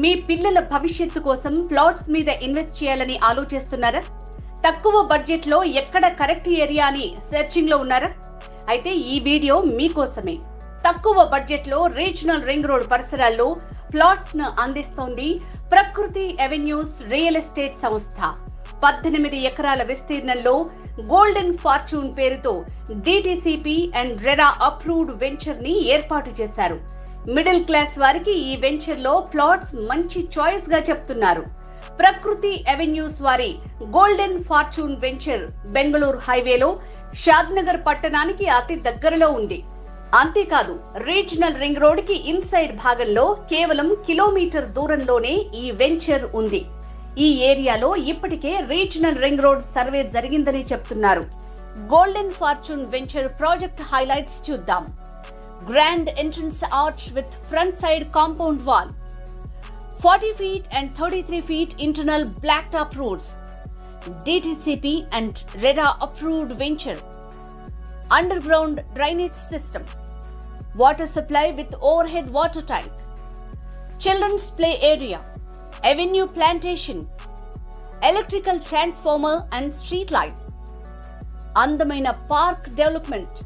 మీ పిల్లల భవిష్యత్తు కోసం ప్లాట్స్ మీద ఇన్వెస్ట్ చేయాలని ఆలోచిస్తున్నారా? తక్కువ బడ్జెట్ లో ఎక్కడ కరెక్ట్ ఏరియా అని సెర్చింగ్ లో ఉన్నారా? అయితే ఈ వీడియో మీకోసమే. తక్కువ బడ్జెట్ లో రీజనల్ రింగ్ రోడ్ పరిసరాల్లో ప్లాట్స్ ను అందిస్తోంది ప్రకృతి అవెన్యూస్ రియల్ ఎస్టేట్ సంస్థ. 18 ఎకరాల విస్తీర్ణంలో గోల్డెన్ ఫార్చ్యూన్ పేరుతో DTCP and RERA approved venture ని ఏర్పాటు చేశారు. మిడిల్ క్లాస్ వారికి ఈ వెంచర్ లో ప్లాట్స్ మంచి చాయిస్ గా చెప్తున్నారు. ప్రకృతి అవెన్యూస్ వారి గోల్డెన్ ఫార్చ్యూన్ వెంచర్ బెంగళూరు హైవేలో షాద్నగర్ పట్టణానికి అతి దగ్గరలో ఉంది. అంతేకాదు, రీజనల్ రింగ్ రోడ్ కి ఇన్సైడ్ భాగంలో కేవలం కిలోమీటర్ దూరంలోనే ఈ వెంచర్ ఉంది. ఈ ఏరియాలో ఇప్పటికే రీజనల్ రింగ్ రోడ్ సర్వే జరిగిందని చెప్తున్నారు. Golden Fortune venture project highlights చూద్దాం. Grand entrance arch with front side compound wall, 40 feet and 33 feet internal blacktop roads, DTCP and RERA approved venture, underground drainage system, water supply with overhead water tank, children's play area, avenue plantation, electrical transformer and street lights, అందమైన park development.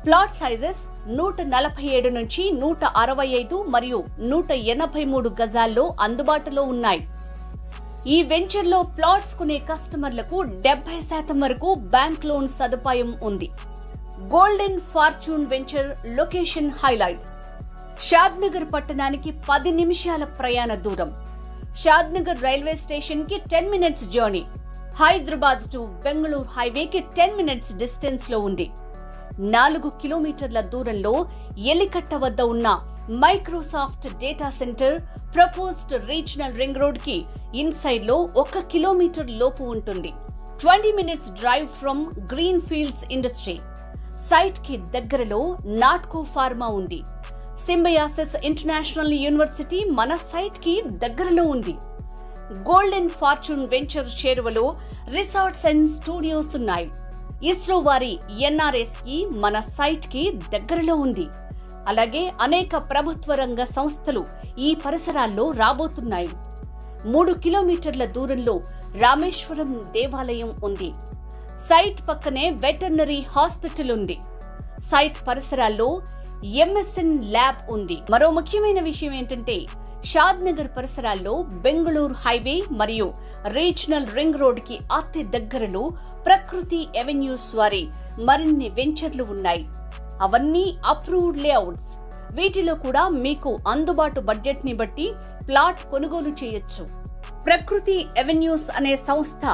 Plot sizes 147 నుంచి 165 మరియు 183 గజాల్లో అందుబాటులో ఉన్నాయి. ఈ venture లో plots కొనే కస్టమర్లకు 70% వరకు బ్యాంక్ లోన్ సదుపాయం ఉంది. Golden Fortune venture location highlights. Shadnagar పట్టణానికి 10 నిమిషాల ప్రయాణ దూరం. షాద్నగర్ రైల్వే స్టేషన్ కి 10 minutes journey. Hyderabad to Bengaluru హైవేకి 10 మినిట్స్ డిస్టెన్స్ లో ఉంది. 4 కిలోమీటర్ల దూరంలో ఎలికట్ట వద్ద ఉన్న Microsoft data center proposed regional ring road కి ఇన్సైడ్ లో 1 కిలోమీటర్ లోపు ఉంటుంది. 20 minutes drive from Green Fields industry. Site కి దగ్గరలో నాట్కో ఫార్మా ఉంది. సింబయాసిస్ ఇంటర్నేషనల్ యూనివర్సిటీ మన సైట్ కి దగ్గరలో ఉంది. గోల్డెన్ ఫార్చ్యూన్ వెంచర్ చేరువలో రిసార్ట్స్ అండ్ స్టూడియోస్ ఉన్నాయి. ఇస్రో వారి ఎన్ఆర్ఎస్ కి మన సైట్ కి దగ్గరలో ఉంది. అలాగే అనేక ప్రభుత్వ రంగ సంస్థలు ఈ పరిసరాల్లో రాబోతున్నాయి. 3 కిలోమీటర్ల దూరంలో రామేశ్వరం దేవాలయం ఉంది. సైట్ పక్కనే వెటర్నరీ హాస్పిటల్ ఉంది. సైట్ పరిసరాల్లో ఎంఎస్ఎన్ ల్యాబ్ ఉంది. మరో ముఖ్యమైన విషయం ఏంటంటే, షాద్నగర్ పరిసరాల్లో బెంగళూరు హైవే మరియు రీజనల్ రింగ్ రోడ్ కి అతి దగ్గరలో ప్రకృతి అవెన్యూస్ వారి మరిన్ని వెంచర్లు ఉన్నాయి. అవన్నీ అప్రూవ్డ్ లేఅవుట్స్. వీటిలో కూడా మీకు అందుబాటు బడ్జెట్ ని బట్టి ప్లాట్ కొనుగోలు చేయొచ్చు. ప్రకృతి అవెన్యూస్ అనే సంస్థ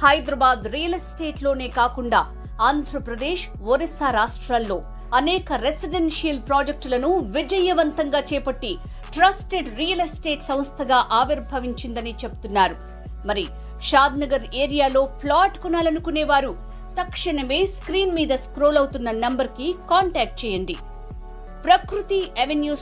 హైదరాబాద్ రియల్ ఎస్టేట్ లోనే కాకుండా ఆంధ్రప్రదేశ్, ఒరిస్సా రాష్ట్రాల్లో అనేక రెసిడెన్షియల్ ప్రాజెక్టులను విజయవంతంగా చేపట్టి ట్రస్టెడ్ రియల్ ఎస్టేట్ సంస్థగా ఆవిర్భవించిందని చెప్తున్నారు. మరి షాద్నగర్ ఏరియాలో ప్లాట్ కొనాలనుకునేవారు తక్షణమే స్క్రీన్ మీద స్క్రోల్ అవుతున్న నంబర్ కి కాంటాక్ట్ చేయండి. ప్రకృతి అవెన్యూస్